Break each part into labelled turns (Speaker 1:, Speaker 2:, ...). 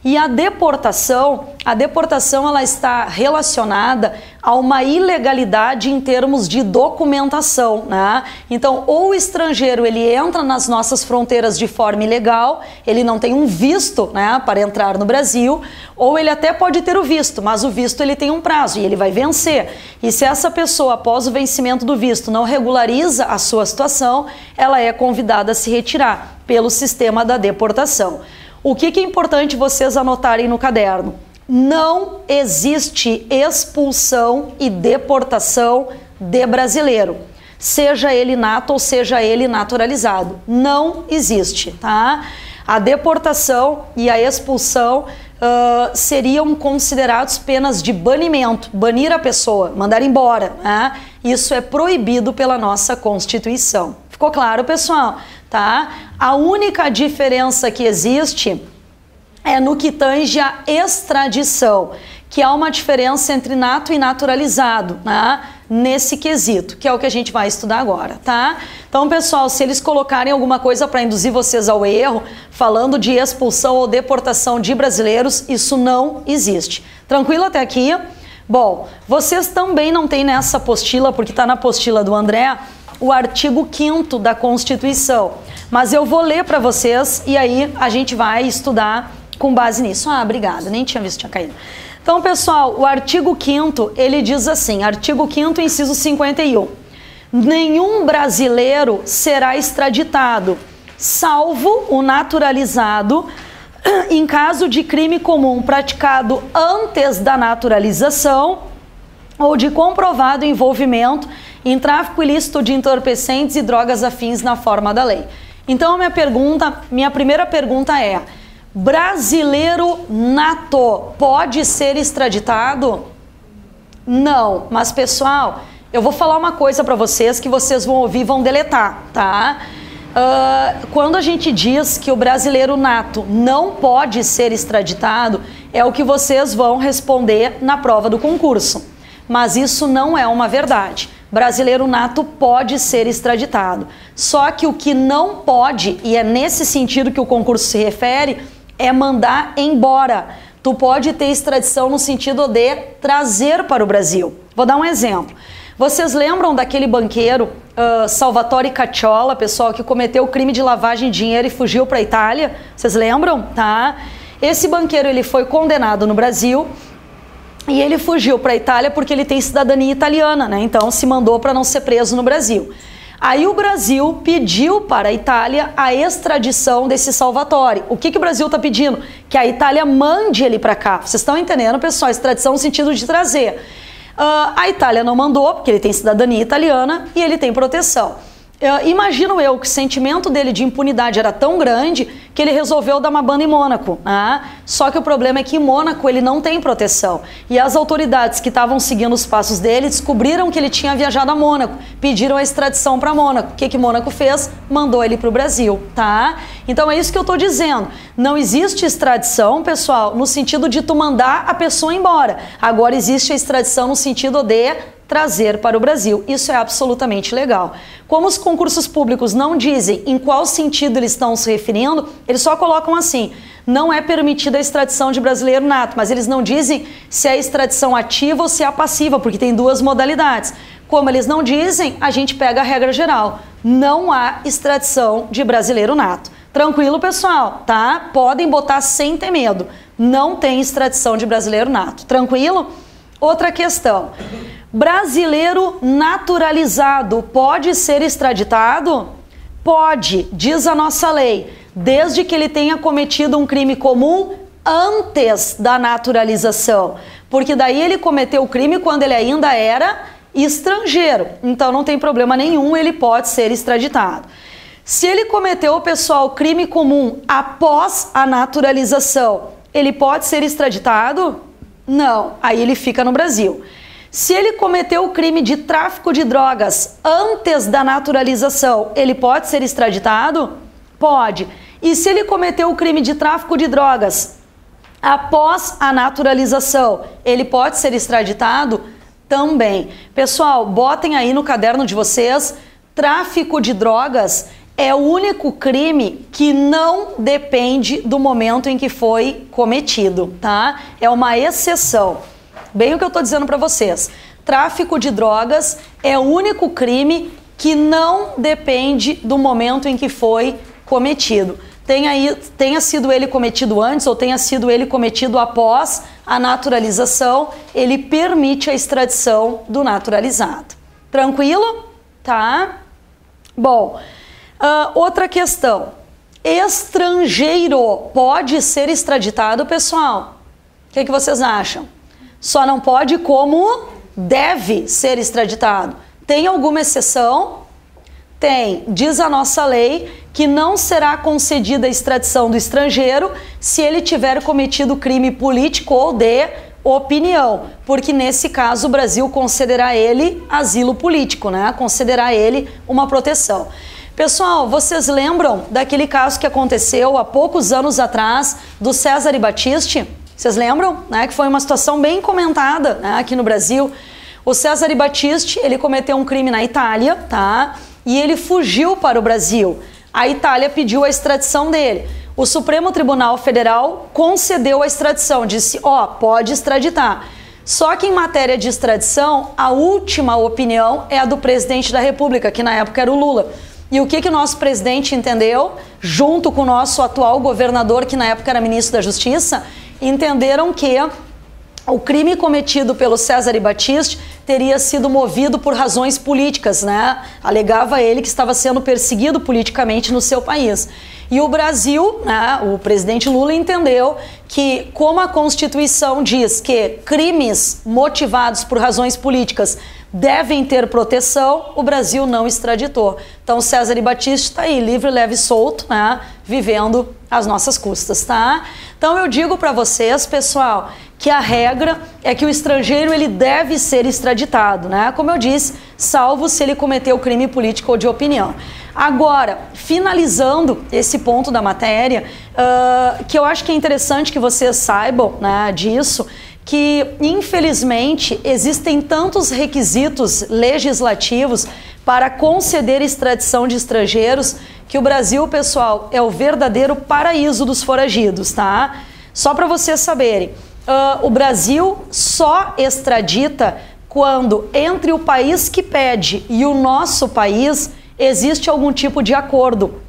Speaker 1: E a deportação ela está relacionada a uma ilegalidade em termos de documentação, né? Então, ou o estrangeiro ele entra nas nossas fronteiras de forma ilegal, ele não tem um visto, né, para entrar no Brasil, ou ele até pode ter o visto, mas o visto ele tem um prazo e ele vai vencer. E se essa pessoa, após o vencimento do visto, não regulariza a sua situação, ela é convidada a se retirar pelo sistema da deportação. O que é importante vocês anotarem no caderno? Não existe expulsão e deportação de brasileiro, seja ele nato ou seja ele naturalizado. Não existe, tá? A deportação e a expulsão seriam considerados penas de banimento, banir a pessoa, mandar embora, né? Isso é proibido pela nossa Constituição. Ficou claro, pessoal? Tá? A única diferença que existe é no que tange a extradição, que há uma diferença entre nato e naturalizado, né? Nesse quesito, que é o que a gente vai estudar agora, tá? Então, pessoal, se eles colocarem alguma coisa para induzir vocês ao erro, falando de expulsão ou deportação de brasileiros, isso não existe. Tranquilo até aqui? Bom, vocês também não têm nessa apostila, porque está na apostila do André, o artigo 5º da Constituição. Mas eu vou ler para vocês e aí a gente vai estudar com base nisso. Ah, obrigada, nem tinha visto, tinha caído. Então, pessoal, o artigo 5º, ele diz assim, artigo 5º, inciso 51. Nenhum brasileiro será extraditado, salvo o naturalizado, em caso de crime comum praticado antes da naturalização ou de comprovado envolvimento em tráfico ilícito de entorpecentes e drogas afins na forma da lei. Então, minha primeira pergunta é: brasileiro nato pode ser extraditado? Não, mas pessoal, eu vou falar uma coisa para vocês que vocês vão ouvir e vão deletar, tá? Quando a gente diz que o brasileiro nato não pode ser extraditado, é o que vocês vão responder na prova do concurso. Mas isso não é uma verdade. Brasileiro nato pode ser extraditado. Só que o que não pode, e é nesse sentido que o concurso se refere, é mandar embora. Tu pode ter extradição no sentido de trazer para o Brasil. Vou dar um exemplo. Vocês lembram daquele banqueiro Salvatore Cacciola, pessoal, que cometeu o crime de lavagem de dinheiro e fugiu para a Itália? Vocês lembram? Tá? Esse banqueiro ele foi condenado no Brasil e ele fugiu para a Itália porque ele tem cidadania italiana, né? Então se mandou para não ser preso no Brasil. Aí o Brasil pediu para a Itália a extradição desse Salvatore. O que o Brasil está pedindo? Que a Itália mande ele para cá. Vocês estão entendendo, pessoal? Extradição no sentido de trazer. A Itália não mandou, porque ele tem cidadania italiana e ele tem proteção. Imagino eu que o sentimento dele de impunidade era tão grande que ele resolveu dar uma banda em Mônaco. Só que o problema é que em Mônaco ele não tem proteção. E as autoridades que estavam seguindo os passos dele descobriram que ele tinha viajado a Mônaco, pediram a extradição para Mônaco. O que Mônaco fez? Mandou ele para o Brasil, tá? Então é isso que eu estou dizendo. Não existe extradição, pessoal, no sentido de tu mandar a pessoa embora. Agora existe a extradição no sentido de trazer para o Brasil. Isso é absolutamente legal. Como os concursos públicos não dizem em qual sentido eles estão se referindo, eles só colocam assim: não é permitida a extradição de brasileiro nato, mas eles não dizem se é a extradição ativa ou se é a passiva, porque tem duas modalidades. Como eles não dizem, a gente pega a regra geral. Não há extradição de brasileiro nato. Tranquilo, pessoal, tá? Podem botar sem ter medo. Não tem extradição de brasileiro nato. Tranquilo? Outra questão. Brasileiro naturalizado pode ser extraditado? Pode, diz a nossa lei, desde que ele tenha cometido um crime comum antes da naturalização, porque daí ele cometeu o crime quando ele ainda era estrangeiro, então não tem problema nenhum, ele pode ser extraditado. Se ele cometeu, pessoal, crime comum após a naturalização, ele pode ser extraditado? Não, aí ele fica no Brasil. Se ele cometeu o crime de tráfico de drogas antes da naturalização, ele pode ser extraditado? Pode. E se ele cometeu o crime de tráfico de drogas após a naturalização, ele pode ser extraditado? Também. Pessoal, botem aí no caderno de vocês, tráfico de drogas é o único crime que não depende do momento em que foi cometido, tá? É uma exceção. Bem o que eu tô dizendo para vocês. Tráfico de drogas é o único crime que não depende do momento em que foi cometido. Tenha sido ele cometido antes ou tenha sido ele cometido após a naturalização, ele permite a extradição do naturalizado. Tranquilo? Tá? Bom, outra questão. Estrangeiro pode ser extraditado, pessoal? O que vocês acham? Só não pode como deve ser extraditado. Tem alguma exceção? Tem. Diz a nossa lei que não será concedida a extradição do estrangeiro se ele tiver cometido crime político ou de opinião, porque nesse caso o Brasil concederá a ele asilo político, né? Concederá a ele uma proteção. Pessoal, vocês lembram daquele caso que aconteceu há poucos anos atrás do Cesare Battisti? Vocês lembram? Né? Que foi uma situação bem comentada, né, aqui no Brasil. O Cesare Battisti, ele cometeu um crime na Itália, tá? E ele fugiu para o Brasil. A Itália pediu a extradição dele. O Supremo Tribunal Federal concedeu a extradição, disse, pode extraditar. Só que em matéria de extradição, a última opinião é a do presidente da República, que na época era o Lula. E o que o nosso presidente entendeu, junto com o nosso atual governador, que na época era ministro da Justiça, entenderam que o crime cometido pelo Cesare Battisti teria sido movido por razões políticas, né? Alegava ele que estava sendo perseguido politicamente no seu país. E o Brasil, né, o presidente Lula entendeu que, como a Constituição diz que crimes motivados por razões políticas devem ter proteção, o Brasil não extraditou. Então, Cesare Battisti está aí, livre, leve e solto, né, vivendo às nossas custas, tá? Então, eu digo para vocês, pessoal, que a regra é que o estrangeiro ele deve ser extraditado, né? Como eu disse, salvo se ele cometeu crime político ou de opinião. Agora, finalizando esse ponto da matéria, que eu acho que é interessante que vocês saibam, né, disso, que infelizmente existem tantos requisitos legislativos para conceder extradição de estrangeiros que o Brasil, pessoal, é o verdadeiro paraíso dos foragidos, tá? Só para vocês saberem, o Brasil só extradita quando entre o país que pede e o nosso país existe algum tipo de acordo,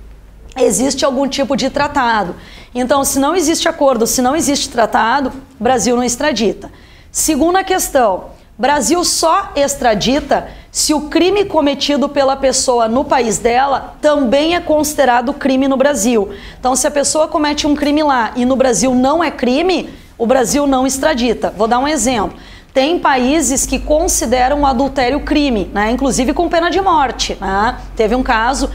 Speaker 1: existe algum tipo de tratado. Então, se não existe acordo, se não existe tratado, o Brasil não extradita. Segunda questão, Brasil só extradita se o crime cometido pela pessoa no país dela também é considerado crime no Brasil. Então, se a pessoa comete um crime lá e no Brasil não é crime, o Brasil não extradita. Vou dar um exemplo. Tem países que consideram o adultério crime, né? Inclusive com pena de morte, né? Teve um caso,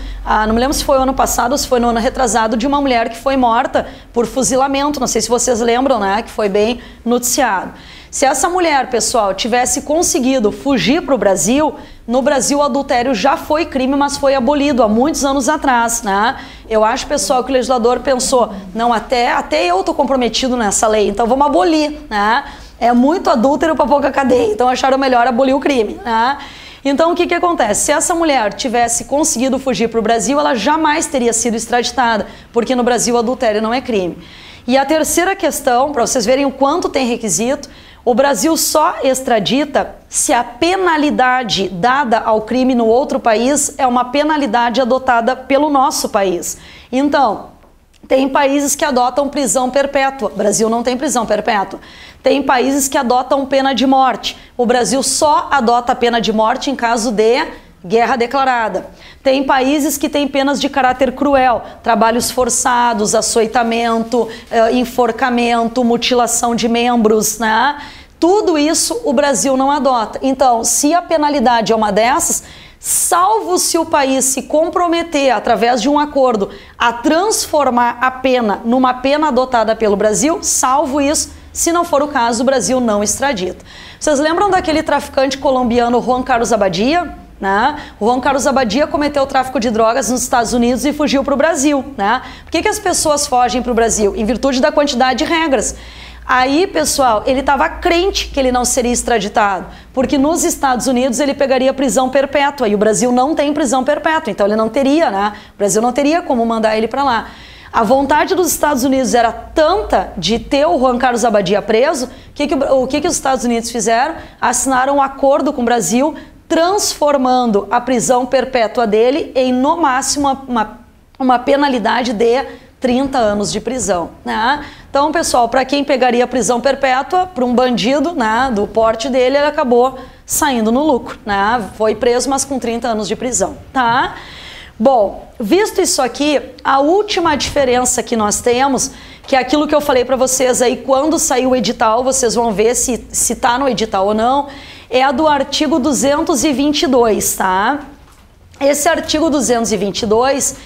Speaker 1: não me lembro se foi o ano passado ou se foi no ano retrasado, de uma mulher que foi morta por fuzilamento, não sei se vocês lembram, né? Que foi bem noticiado. Se essa mulher, pessoal, tivesse conseguido fugir para o Brasil, no Brasil o adultério já foi crime, mas foi abolido há muitos anos atrás, né? Eu acho, pessoal, que o legislador pensou, não, até eu tô comprometido nessa lei, então vamos abolir, né? É muito adúltero para pouca cadeia, então acharam melhor abolir o crime, né? Então o que acontece? Se essa mulher tivesse conseguido fugir para o Brasil, ela jamais teria sido extraditada, porque no Brasil o adultério não é crime. E a terceira questão, para vocês verem o quanto tem requisito, o Brasil só extradita se a penalidade dada ao crime no outro país é uma penalidade adotada pelo nosso país. Então, tem países que adotam prisão perpétua, o Brasil não tem prisão perpétua. Tem países que adotam pena de morte, o Brasil só adota a pena de morte em caso de guerra declarada. Tem países que têm penas de caráter cruel, trabalhos forçados, açoitamento, enforcamento, mutilação de membros, né? Tudo isso o Brasil não adota. Então, se a penalidade é uma dessas, salvo se o país se comprometer, através de um acordo, a transformar a pena numa pena adotada pelo Brasil, salvo isso, se não for o caso, o Brasil não extradita. Vocês lembram daquele traficante colombiano Juan Carlos Abadia? Né? O Juan Carlos Abadia cometeu tráfico de drogas nos Estados Unidos e fugiu para o Brasil, né? Por que as pessoas fogem para o Brasil? Em virtude da quantidade de regras. Aí, pessoal, ele estava crente que ele não seria extraditado, porque nos Estados Unidos ele pegaria prisão perpétua, e o Brasil não tem prisão perpétua, então ele não teria, né? O Brasil não teria como mandar ele para lá. A vontade dos Estados Unidos era tanta de ter o Juan Carlos Abadia preso, o que os Estados Unidos fizeram? Assinaram um acordo com o Brasil, transformando a prisão perpétua dele em, no máximo, uma penalidade de 30 anos de prisão, né? Então, pessoal, para quem pegaria prisão perpétua, para um bandido, né, do porte dele, ele acabou saindo no lucro, né? Foi preso, mas com 30 anos de prisão, tá? Bom, visto isso aqui, a última diferença que nós temos, que é aquilo que eu falei para vocês aí, quando sair o edital, vocês vão ver se tá no edital ou não, é a do artigo 222, tá? Esse artigo 222,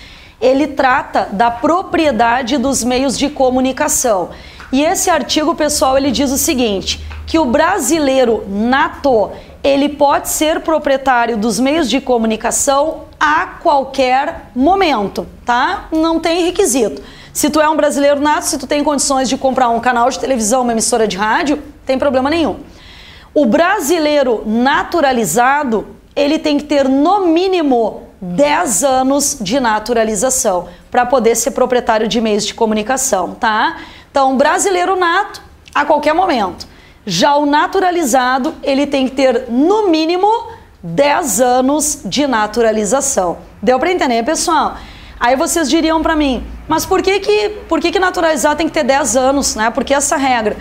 Speaker 1: ele trata da propriedade dos meios de comunicação. E esse artigo, pessoal, ele diz o seguinte, que o brasileiro nato, ele pode ser proprietário dos meios de comunicação a qualquer momento, tá? Não tem requisito. Se tu é um brasileiro nato, se tu tem condições de comprar um canal de televisão, uma emissora de rádio, tem problema nenhum. O brasileiro naturalizado, ele tem que ter no mínimo 10 anos de naturalização para poder ser proprietário de meios de comunicação, tá? Então, brasileiro nato, a qualquer momento. Já o naturalizado, ele tem que ter no mínimo 10 anos de naturalização. Deu para entender, pessoal? Aí vocês diriam para mim, mas por que naturalizado tem que ter 10 anos, né? Por que essa regra?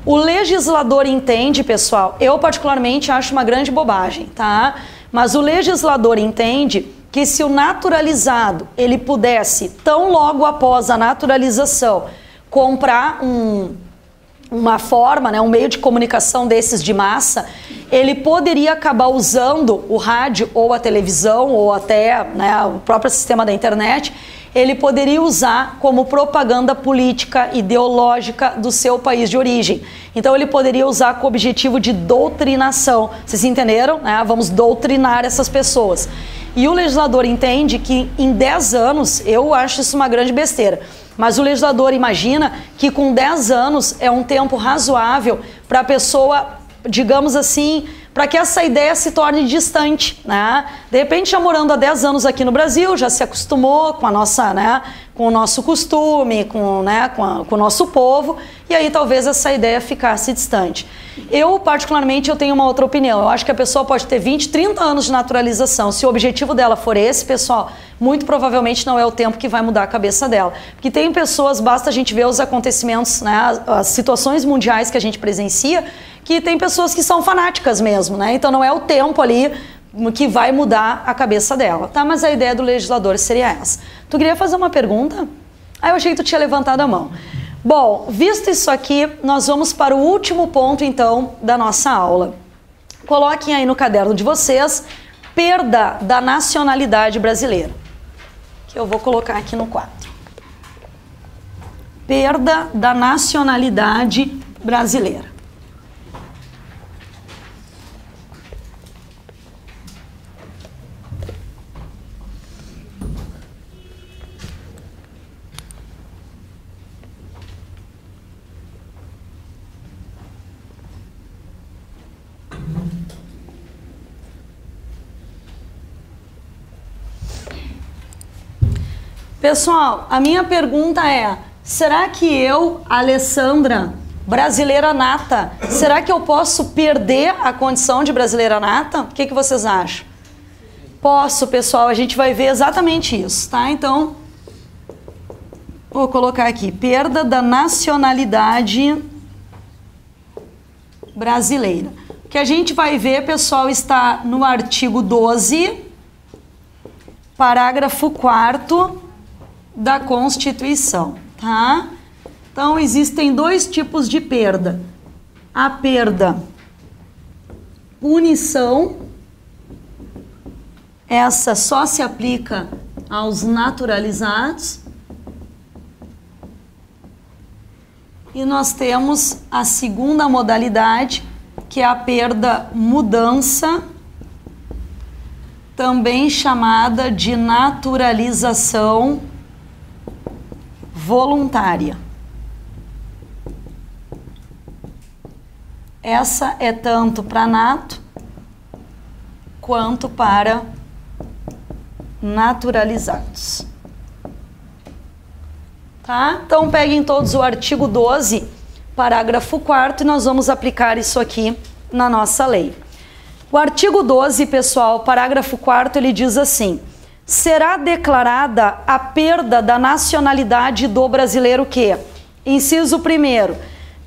Speaker 1: O legislador entende, pessoal, eu particularmente acho uma grande bobagem, tá? Mas o legislador entende que se o naturalizado, ele pudesse, tão logo após a naturalização, comprar uma forma, né, um meio de comunicação desses de massa, ele poderia acabar usando o rádio ou a televisão ou até, né, o próprio sistema da internet, ele poderia usar como propaganda política, ideológica do seu país de origem. Então ele poderia usar com o objetivo de doutrinação. Vocês entenderam? Vamos doutrinar essas pessoas. E o legislador entende que em 10 anos, eu acho isso uma grande besteira, mas o legislador imagina que com 10 anos é um tempo razoável para a pessoa, digamos assim, para que essa ideia se torne distante, né? De repente, já morando há 10 anos aqui no Brasil, já se acostumou com a nossa, né, com o nosso costume, com o nosso povo, e aí talvez essa ideia ficasse distante. Eu, particularmente, eu tenho uma outra opinião. Eu acho que a pessoa pode ter 20, 30 anos de naturalização. Se o objetivo dela for esse, pessoal, muito provavelmente não é o tempo que vai mudar a cabeça dela. Porque tem pessoas, basta a gente ver os acontecimentos, né, as situações mundiais que a gente presencia, que tem pessoas que são fanáticas mesmo, né? Então não é o tempo ali que vai mudar a cabeça dela, tá? Mas a ideia do legislador seria essa. Tu queria fazer uma pergunta? Ah, eu achei que tu tinha levantado a mão. Bom, visto isso aqui, nós vamos para o último ponto, então, da nossa aula. Coloquem aí no caderno de vocês, perda da nacionalidade brasileira. Que eu vou colocar aqui no quadro. Perda da nacionalidade brasileira. Pessoal, a minha pergunta é, será que eu, Alessandra, brasileira nata, será que eu posso perder a condição de brasileira nata? O que vocês acham? Posso, pessoal, a gente vai ver exatamente isso, tá? Então, vou colocar aqui, perda da nacionalidade brasileira. O que a gente vai ver, pessoal, está no artigo 12, parágrafo 4º, da Constituição, tá? Então, existem dois tipos de perda. A perda punição, essa só se aplica aos naturalizados. E nós temos a segunda modalidade, que é a perda mudança, também chamada de naturalização voluntária. Essa é tanto para nato quanto para naturalizados. Tá? Então peguem todos o artigo 12, parágrafo 4º, e nós vamos aplicar isso aqui na nossa lei. O artigo 12, pessoal, parágrafo 4º, ele diz assim: será declarada a perda da nacionalidade do brasileiro que, inciso 1º,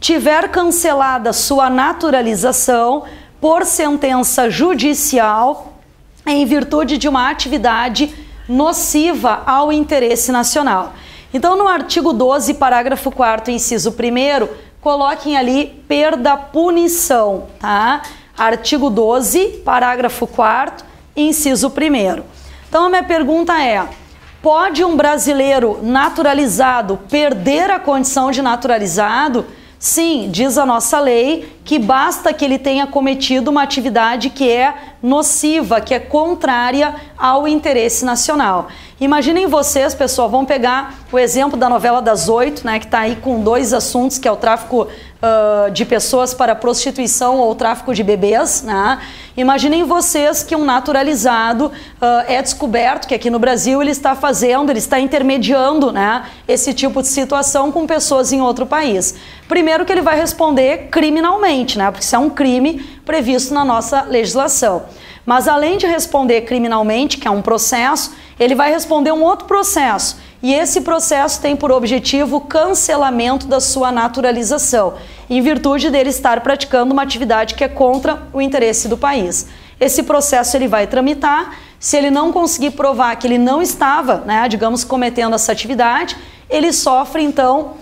Speaker 1: tiver cancelada sua naturalização por sentença judicial em virtude de uma atividade nociva ao interesse nacional. Então, no artigo 12, parágrafo 4º, inciso 1º, coloquem ali perda-punição, tá? Artigo 12, parágrafo 4º, inciso 1º. Então, a minha pergunta é: pode um brasileiro naturalizado perder a condição de naturalizado? Sim, diz a nossa lei que basta que ele tenha cometido uma atividade que é nociva, que é contrária ao interesse nacional. Imaginem vocês, pessoal, vamos pegar o exemplo da novela das 8, né, que está aí com dois assuntos, que é o tráfico de pessoas para prostituição ou tráfico de bebês, né? Imaginem vocês que um naturalizado é descoberto que aqui no Brasil ele está intermediando, né, esse tipo de situação com pessoas em outro país. Primeiro que ele vai responder criminalmente, né, porque isso é um crime previsto na nossa legislação. Mas além de responder criminalmente, que é um processo, ele vai responder um outro processo. E esse processo tem por objetivo o cancelamento da sua naturalização, em virtude dele estar praticando uma atividade que é contra o interesse do país. Esse processo ele vai tramitar. Se ele não conseguir provar que ele não estava, né, digamos, cometendo essa atividade, ele sofre, então,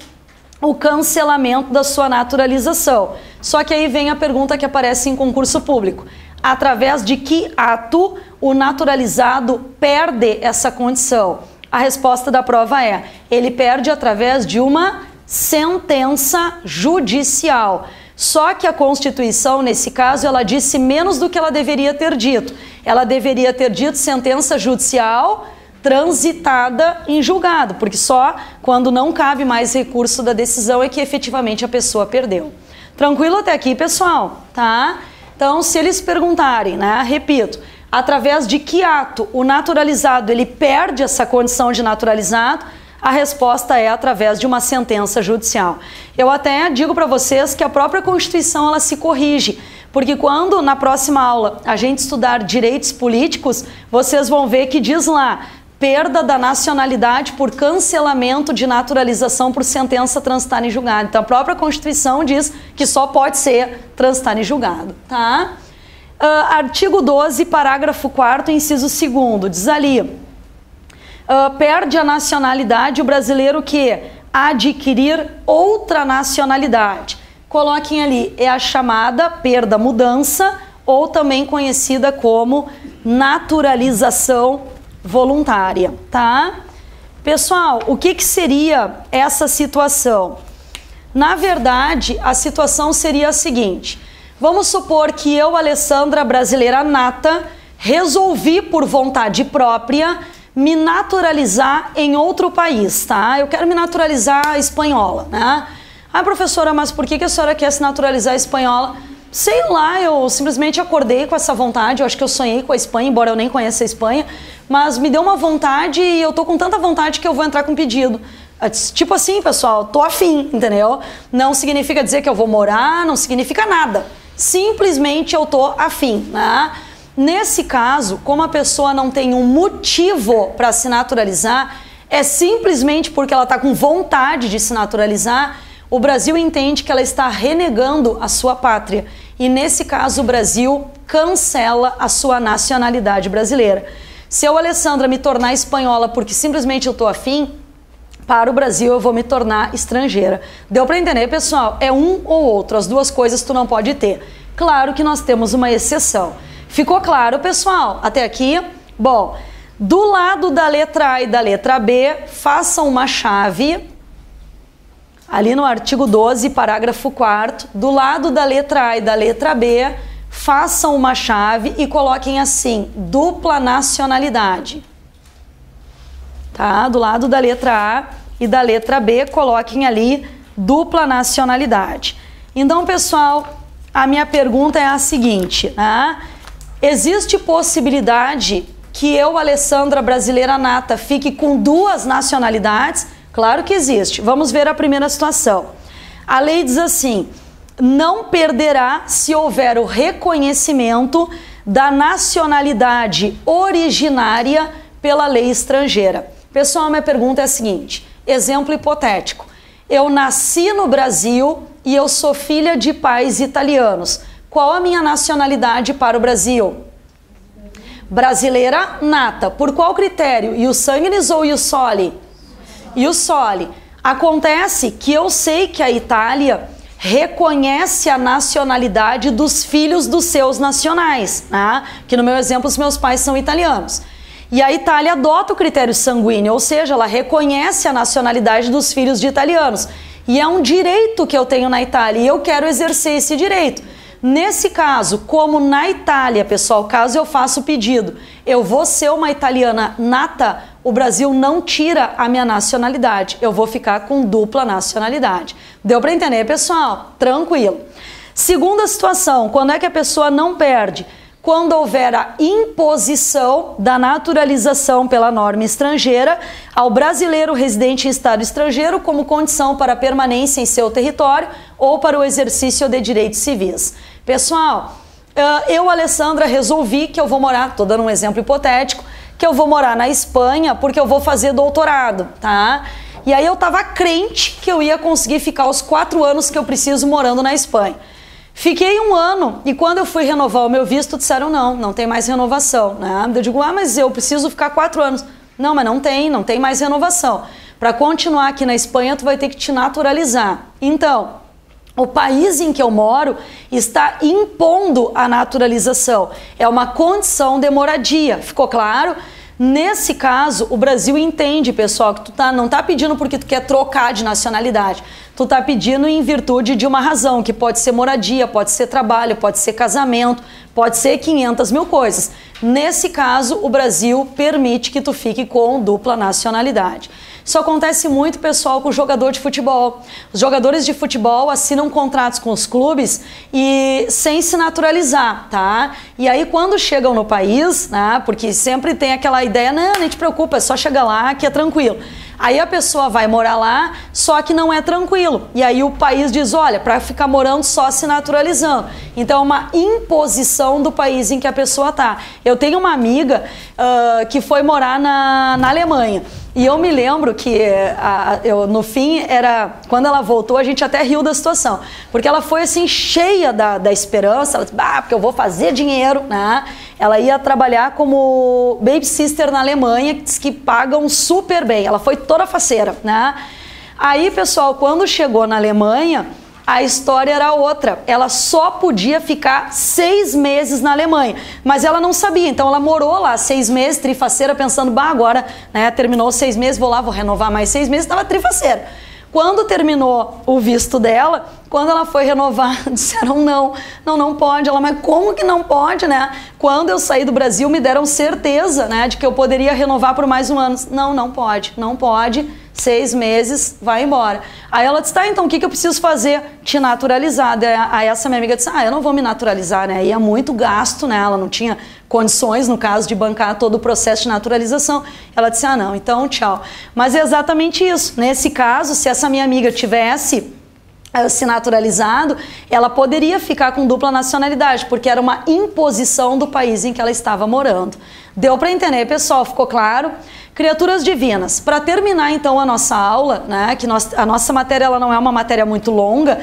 Speaker 1: o cancelamento da sua naturalização. Só que aí vem a pergunta que aparece em concurso público: através de que ato o naturalizado perde essa condição? A resposta da prova é: ele perde através de uma sentença judicial. Só que a Constituição, nesse caso, ela disse menos do que ela deveria ter dito. Ela deveria ter dito sentença judicial transitada em julgado, porque só quando não cabe mais recurso da decisão é que efetivamente a pessoa perdeu. Tranquilo até aqui, pessoal? Tá? Então, se eles perguntarem, né, repito, através de que ato o naturalizado ele perde essa condição de naturalizado, a resposta é através de uma sentença judicial. Eu até digo para vocês que a própria Constituição ela se corrige, porque quando na próxima aula a gente estudar direitos políticos, vocês vão ver que diz lá: perda da nacionalidade por cancelamento de naturalização por sentença transitada em julgado. Então a própria Constituição diz que só pode ser transitado em julgado, tá? Artigo 12, parágrafo 4º, inciso 2º, diz ali: perde a nacionalidade o brasileiro que adquirir outra nacionalidade. Coloquem ali, é a chamada perda-mudança, ou também conhecida como naturalização voluntária, tá? Pessoal, o que seria essa situação? Na verdade, a situação seria a seguinte: vamos supor que eu, Alessandra, brasileira nata, resolvi por vontade própria me naturalizar em outro país, tá? Eu quero me naturalizar espanhola, né? Ah, professora, mas por que a senhora quer se naturalizar espanhola? Sei lá, eu simplesmente acordei com essa vontade. Eu acho que eu sonhei com a Espanha, embora eu nem conheça a Espanha, mas me deu uma vontade e eu tô com tanta vontade que eu vou entrar com pedido. Tipo assim, pessoal, tô afim, entendeu? Não significa dizer que eu vou morar, não significa nada. Simplesmente eu tô afim, né? Nesse caso, como a pessoa não tem um motivo para se naturalizar, é simplesmente porque ela está com vontade de se naturalizar, o Brasil entende que ela está renegando a sua pátria. E nesse caso o Brasil cancela a sua nacionalidade brasileira. Se eu, Alessandra, me tornar espanhola porque simplesmente eu estou afim, para o Brasil eu vou me tornar estrangeira. Deu para entender, pessoal? É um ou outro, as duas coisas tu não pode ter. Claro que nós temos uma exceção. Ficou claro, pessoal? Até aqui? Bom, do lado da letra A e da letra B, façam uma chave, ali no artigo 12, parágrafo 4º, do lado da letra A e da letra B, façam uma chave e coloquem assim: dupla nacionalidade. Tá? Do lado da letra A e da letra B, coloquem ali dupla nacionalidade. Então, pessoal, a minha pergunta é a seguinte, né? Existe possibilidade que eu, Alessandra brasileira nata, fique com 2 nacionalidades? Claro que existe. Vamos ver a primeira situação. A lei diz assim: não perderá se houver o reconhecimento da nacionalidade originária pela lei estrangeira. Pessoal, minha pergunta é a seguinte, exemplo hipotético. Eu nasci no Brasil e eu sou filha de pais italianos. Qual a minha nacionalidade para o Brasil? Brasileira nata. Por qual critério? Ius sanguinis ou ius soli? Ius soli. Acontece que eu sei que a Itália reconhece a nacionalidade dos filhos dos seus nacionais, né? Que no meu exemplo os meus pais são italianos. E a Itália adota o critério sanguíneo, ou seja, ela reconhece a nacionalidade dos filhos de italianos. E é um direito que eu tenho na Itália e eu quero exercer esse direito. Nesse caso, como na Itália, pessoal, caso eu faça o pedido, eu vou ser uma italiana nata, o Brasil não tira a minha nacionalidade, eu vou ficar com dupla nacionalidade. Deu para entender, pessoal? Tranquilo. Segunda situação, quando é que a pessoa não perde? Quando houver a imposição da naturalização pela norma estrangeira ao brasileiro residente em estado estrangeiro como condição para a permanência em seu território ou para o exercício de direitos civis. Pessoal, eu, Alessandra, resolvi que eu vou morar, estou dando um exemplo hipotético, que eu vou morar na Espanha porque eu vou fazer doutorado, tá? E aí eu estava crente que eu ia conseguir ficar os 4 anos que eu preciso morando na Espanha. Fiquei 1 ano e quando eu fui renovar o meu visto, disseram não tem mais renovação, né? Eu digo, mas eu preciso ficar 4 anos. Não, mas não tem mais renovação. Para continuar aqui na Espanha, tu vai ter que te naturalizar. Então, o país em que eu moro está impondo a naturalização. É uma condição de moradia. Ficou claro? Nesse caso, o Brasil entende, pessoal, que tu não tá pedindo porque tu quer trocar de nacionalidade. Tu tá pedindo em virtude de uma razão, que pode ser moradia, pode ser trabalho, pode ser casamento, pode ser 500 mil coisas. Nesse caso, o Brasil permite que tu fique com dupla nacionalidade. Isso acontece muito, pessoal, com o jogador de futebol. Os jogadores de futebol assinam contratos com os clubes e sem se naturalizar, tá? E aí quando chegam no país, né, porque sempre tem aquela ideia, não te preocupa, é só chegar lá que é tranquilo. Aí a pessoa vai morar lá, só que não é tranquilo. E aí o país diz, olha, para ficar morando só se naturalizando. Então é uma imposição do país em que a pessoa tá. Eu tenho uma amiga que foi morar na Alemanha. E eu me lembro que no fim, quando ela voltou, a gente até riu da situação. Porque ela foi assim, cheia da esperança, ela disse, porque eu vou fazer dinheiro, né? Ela ia trabalhar como baby sister na Alemanha, que diz que pagam super bem. Ela foi toda faceira, né? Aí, pessoal, quando chegou na Alemanha, a história era outra. Ela só podia ficar 6 meses na Alemanha, mas ela não sabia. Então ela morou lá 6 meses, trifaceira, pensando, agora, né, terminou 6 meses, vou lá, vou renovar mais 6 meses, estava trifaceira. Quando terminou o visto dela, quando ela foi renovar, disseram não pode. Ela, mas como que não pode, né? Quando eu saí do Brasil, me deram certeza, né, de que eu poderia renovar por mais 1 ano. Não pode. 6 meses, vai embora. Aí ela disse, então o que eu preciso fazer? Te naturalizar. Aí essa minha amiga disse, eu não vou me naturalizar, né? Aí é muito gasto, né? Ela não tinha condições, no caso, de bancar todo o processo de naturalização. Ela disse, não, então tchau. Mas é exatamente isso. Nesse caso, se essa minha amiga tivesse se naturalizado, ela poderia ficar com dupla nacionalidade, porque era uma imposição do país em que ela estava morando. Deu para entender, pessoal? Ficou claro? Criaturas divinas. Para terminar, então, a nossa aula, né, que a nossa matéria ela não é uma matéria muito longa,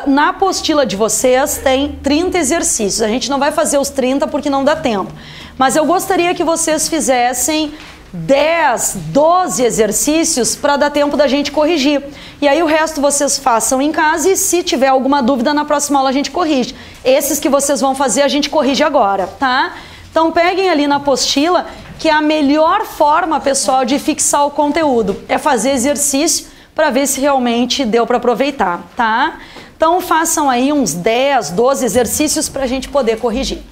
Speaker 1: na apostila de vocês tem 30 exercícios. A gente não vai fazer os 30 porque não dá tempo. Mas eu gostaria que vocês fizessem 10, 12 exercícios para dar tempo da gente corrigir. E aí o resto vocês façam em casa e se tiver alguma dúvida na próxima aula a gente corrige. Esses que vocês vão fazer a gente corrige agora, tá? Então peguem ali na apostila que a melhor forma, pessoal, de fixar o conteúdo é fazer exercício para ver se realmente deu para aproveitar, tá? Então façam aí uns 10, 12 exercícios para a gente poder corrigir.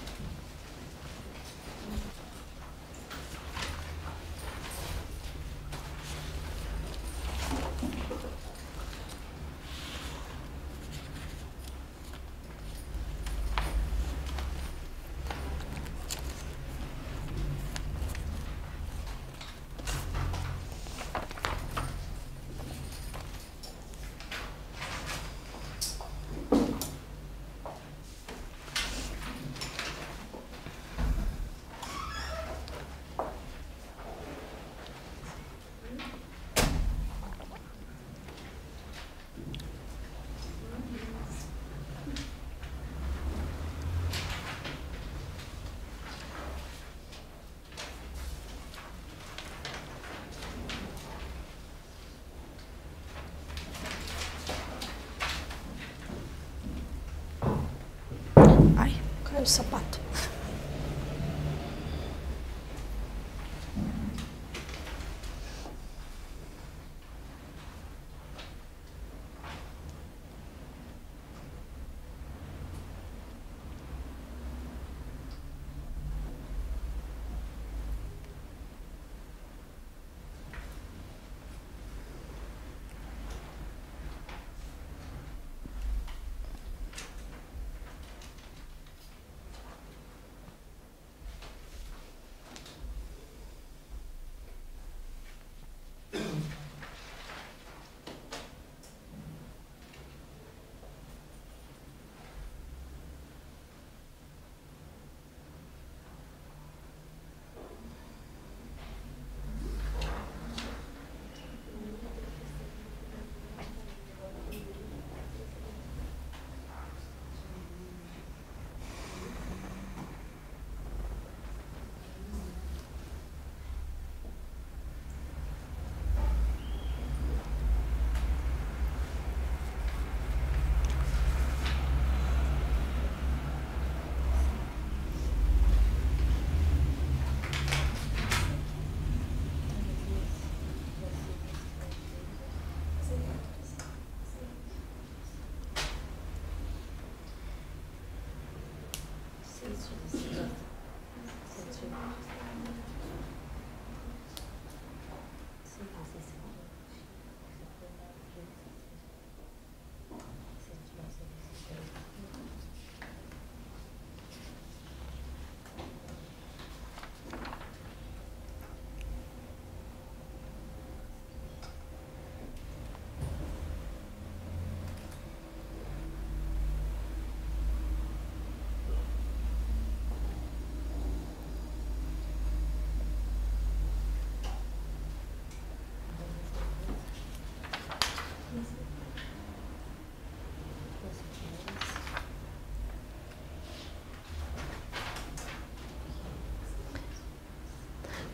Speaker 1: Caiu o sapato.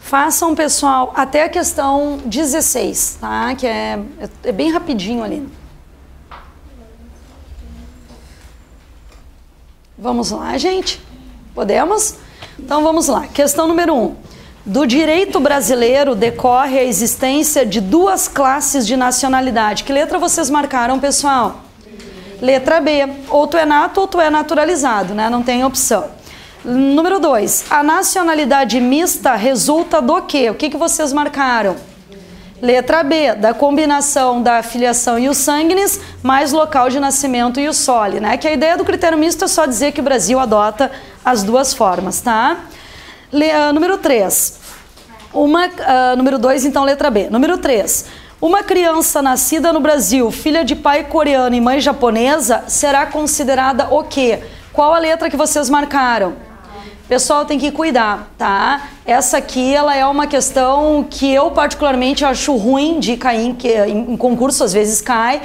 Speaker 1: Façam, pessoal, até a questão 16, tá? Que é bem rapidinho ali. Vamos lá, gente? Podemos? Então vamos lá. Questão número 1. Do direito brasileiro decorre a existência de duas classes de nacionalidade. Que letra vocês marcaram, pessoal? Letra B. Ou tu é nato ou tu é naturalizado, né? Não tem opção. Número 2, a nacionalidade mista resulta do quê? O que vocês marcaram? Letra B, da combinação da filiação e o sanguinis, mais local de nascimento e o soli, né? Que a ideia do critério misto é só dizer que o Brasil adota as duas formas, tá? Número 3, número 2, então, letra B. Número 3, uma criança nascida no Brasil, filha de pai coreano e mãe japonesa, será considerada o quê? Qual a letra que vocês marcaram? Pessoal, tem que cuidar, tá? Essa aqui, ela é uma questão que eu particularmente acho ruim de cair em concurso, às vezes cai.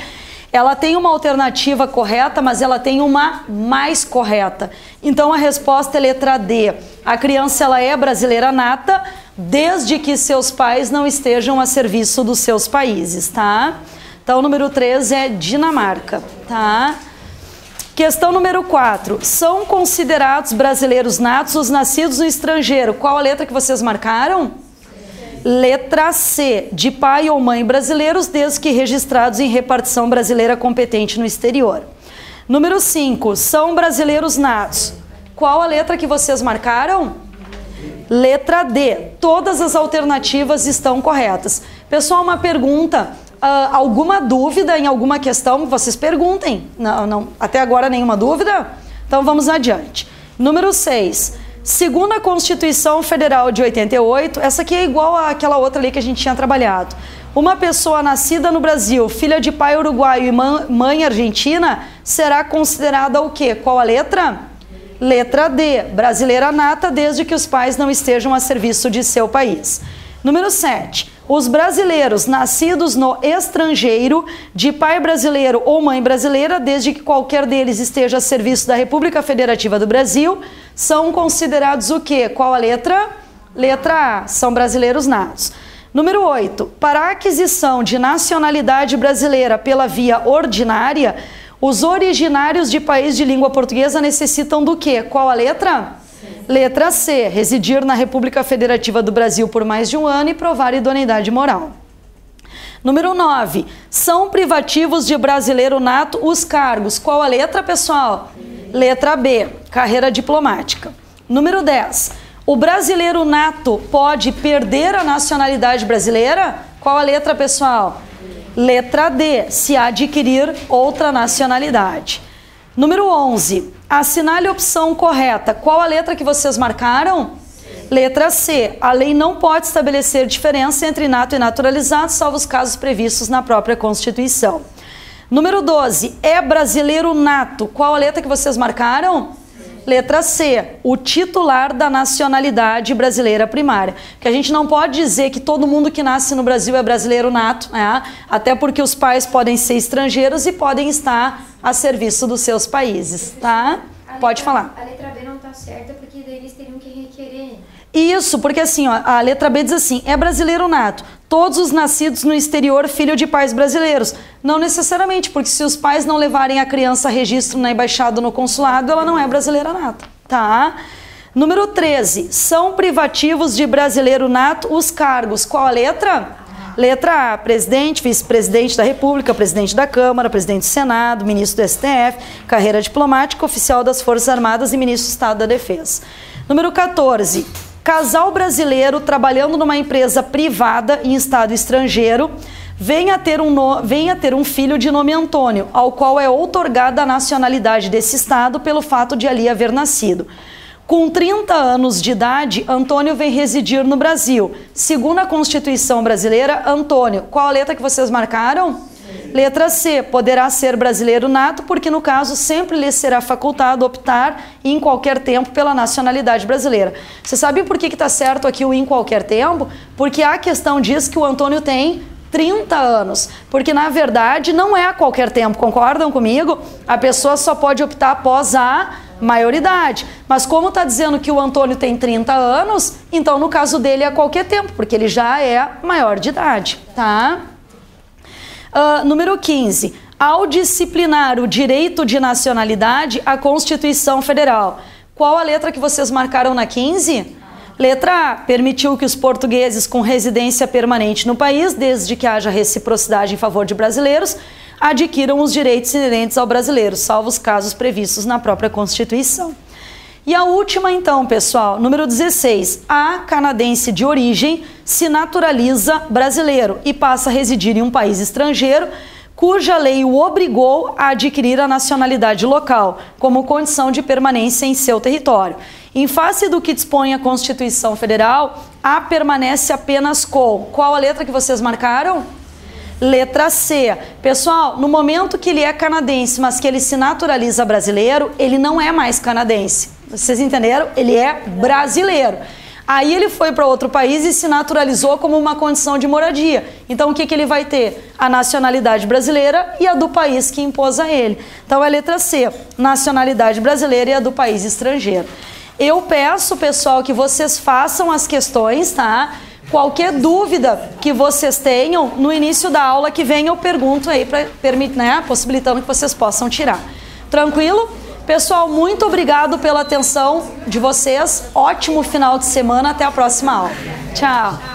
Speaker 1: Ela tem uma alternativa correta, mas ela tem uma mais correta. Então, a resposta é letra D. A criança, ela é brasileira nata, desde que seus pais não estejam a serviço dos seus países, tá? Então, o número 3 é Dinamarca, tá? Questão número 4. São considerados brasileiros natos os nascidos no estrangeiro. Qual a letra que vocês marcaram? Letra C. De pai ou mãe brasileiros, desde que registrados em repartição brasileira competente no exterior. Número 5. São brasileiros natos. Qual a letra que vocês marcaram? Letra D. Todas as alternativas estão corretas. Pessoal, uma pergunta. Alguma dúvida em alguma questão? Vocês perguntem. Não, até agora nenhuma dúvida? Então vamos adiante. Número 6. Segundo a Constituição Federal de 88, essa aqui é igual àquela outra ali que a gente tinha trabalhado. Uma pessoa nascida no Brasil, filha de pai uruguaio e mãe argentina, será considerada o quê? Qual a letra? Letra D. Brasileira nata, desde que os pais não estejam a serviço de seu país. Número 7. Os brasileiros nascidos no estrangeiro, de pai brasileiro ou mãe brasileira, desde que qualquer deles esteja a serviço da República Federativa do Brasil, são considerados o quê? Qual a letra? Letra A. São brasileiros natos. Número 8. Para a aquisição de nacionalidade brasileira pela via ordinária, Os originários de país de língua portuguesa necessitam do quê? Qual a letra? Letra C, residir na República Federativa do Brasil por mais de um ano e provar idoneidade moral. Número 9, são privativos de brasileiro nato os cargos. Qual a letra, pessoal? Letra B, carreira diplomática. Número 10, o brasileiro nato pode perder a nacionalidade brasileira? Qual a letra, pessoal? Letra D, se adquirir outra nacionalidade. Número 11, assinale a opção correta. Qual a letra que vocês marcaram? Letra C, a lei não pode estabelecer diferença entre nato e naturalizado, salvo os casos previstos na própria Constituição. Número 12, é brasileiro nato. Qual a letra que vocês marcaram? Letra C, o titular da nacionalidade brasileira primária. Que a gente não pode dizer que todo mundo que nasce no Brasil é brasileiro nato, né? Até porque os pais podem ser estrangeiros e podem estar a serviço dos seus países, tá? Pode falar.
Speaker 2: A letra B não tá certa porque daí eles teriam que requerer.
Speaker 1: Isso, porque assim, ó, a letra B diz assim, é brasileiro nato. Todos os nascidos no exterior, filho de pais brasileiros. Não necessariamente, porque se os pais não levarem a criança a registro na embaixada ou no consulado, ela não é brasileira nata, tá? Número 13, são privativos de brasileiro nato os cargos. Qual a letra? Letra A, presidente, vice-presidente da República, presidente da Câmara, presidente do Senado, ministro do STF, carreira diplomática, oficial das Forças Armadas e ministro do Estado da Defesa. Número 14, casal brasileiro trabalhando numa empresa privada em estado estrangeiro venha ter um filho de nome Antônio, ao qual é outorgada a nacionalidade desse estado pelo fato de ali haver nascido. Com 30 anos de idade, Antônio vem residir no Brasil. Segundo a Constituição brasileira, Antônio, qual a letra que vocês marcaram? Letra C, poderá ser brasileiro nato, porque no caso sempre lhe será facultado optar em qualquer tempo pela nacionalidade brasileira. Vocês sabem por que está certo aqui o em qualquer tempo? Porque a questão diz que o Antônio tem 30 anos, porque na verdade não é a qualquer tempo, concordam comigo? A pessoa só pode optar após a maioridade, mas como está dizendo que o Antônio tem 30 anos, então no caso dele é a qualquer tempo, porque ele já é maior de idade, tá? Número 15, ao disciplinar o direito de nacionalidade, a Constituição Federal. Qual a letra que vocês marcaram na 15? Letra A, permitiu que os portugueses com residência permanente no país, desde que haja reciprocidade em favor de brasileiros, adquiram os direitos inerentes ao brasileiro, salvo os casos previstos na própria Constituição. E a última então, pessoal, número 16, a canadense de origem se naturaliza brasileiro e passa a residir em um país estrangeiro, cuja lei o obrigou a adquirir a nacionalidade local, como condição de permanência em seu território. Em face do que dispõe a Constituição Federal, a permanece apenas com... Qual a letra que vocês marcaram? Letra C. Pessoal, no momento que ele é canadense, mas que ele se naturaliza brasileiro, ele não é mais canadense. Vocês entenderam? Ele é brasileiro. Aí ele foi para outro país e se naturalizou como uma condição de moradia. Então o que ele vai ter? A nacionalidade brasileira e a do país que impôs a ele. Então é a letra C, nacionalidade brasileira e a do país estrangeiro. Eu peço, pessoal, que vocês façam as questões, tá? Qualquer dúvida que vocês tenham, no início da aula que vem eu pergunto aí, possibilitando que vocês possam tirar. Tranquilo? Pessoal, muito obrigado pela atenção de vocês. Ótimo final de semana. Até a próxima aula. Tchau.